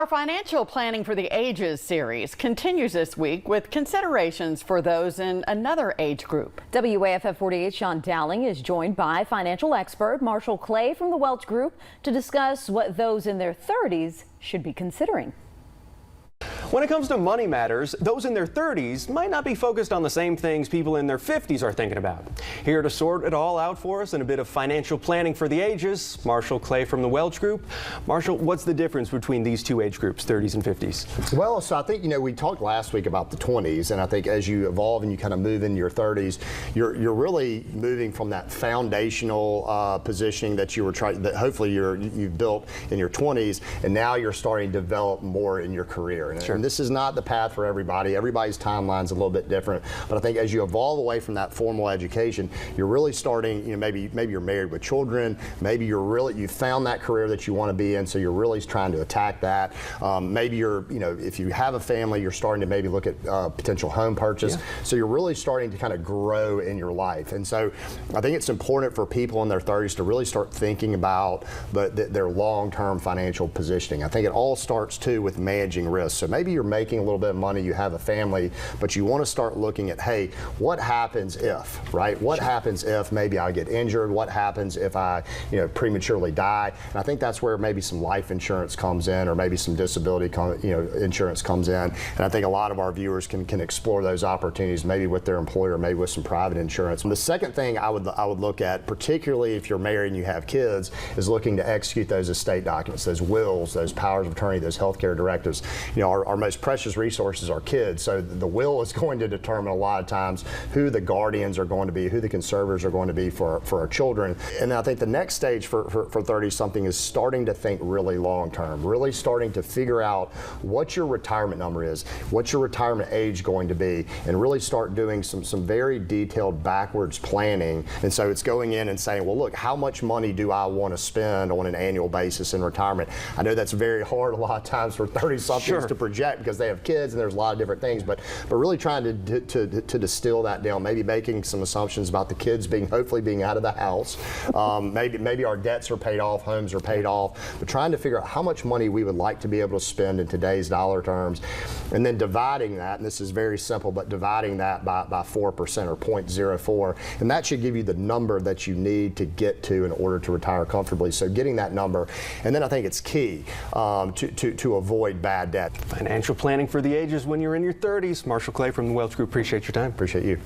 Our Financial Planning for the Ages series continues this week with considerations for those in another age group. WAFF 48's Sean Dowling is joined by financial expert Marshall Clay from the Welch Group to discuss what those in their 30s should be considering. When it comes to money matters, those in their 30s might not be focused on the same things people in their 50s are thinking about. Here to sort it all out for us and a bit of financial planning for the ages, Marshall Clay from the Welch Group. Marshall, what's the difference between these two age groups, 30s and 50s? Well, so I think, we talked last week about the 20s, and I think as you evolve and you kind of move into your 30s, you're really moving from that foundational positioning that you were trying, that hopefully you've built in your 20s, and now you're starting to develop more in your career. And this is not the path for everybody. Everybody's timeline's a little bit different. But I think as you evolve away from that formal education, you're really starting, maybe you're married with children, maybe you found that career that you want to be in, so you're really trying to attack that. Maybe if you have a family, you're starting to maybe look at potential home purchase. Yeah. So you're really starting to kind of grow in your life. And so I think it's important for people in their 30s to really start thinking about their long-term financial positioning. I think it all starts too with managing risk. So maybe you're making a little bit of money, you have a family, but you want to start looking at, hey, what happens if, right? What happens if maybe I get injured? What happens if I, prematurely die? And I think that's where maybe some life insurance comes in, or maybe some disability, insurance comes in. And I think a lot of our viewers can explore those opportunities, maybe with their employer, maybe with some private insurance. And the second thing I would look at, particularly if you're married and you have kids, is looking to execute those estate documents, those wills, those powers of attorney, those healthcare directives. Our most precious resources are kids, so the will is going to determine a lot of times who the guardians are going to be, who the conservators are going to be for our children. And I think the next stage for 30-something is starting to think really long-term, really starting to figure out what your retirement number is, what's your retirement age going to be, and really start doing some very detailed backwards planning. And so it's going in and saying, well, look, how much money do I want to spend on an annual basis in retirement? I know that's very hard a lot of times for 30-somethings to project because they have kids and there's a lot of different things, but really trying to distill that down, maybe making some assumptions about the kids hopefully being out of the house. Maybe our debts are paid off, homes are paid off, but trying to figure out how much money we would like to be able to spend in today's dollar terms, and then dividing that, and this is very simple, but dividing that by 4% or 0.04, and that should give you the number that you need to get to in order to retire comfortably. So getting that number, and then I think it's key to avoid bad debt. Financial planning for the ages when you're in your 30s. Marshall Clay from the Welch Group, appreciate your time. Appreciate you.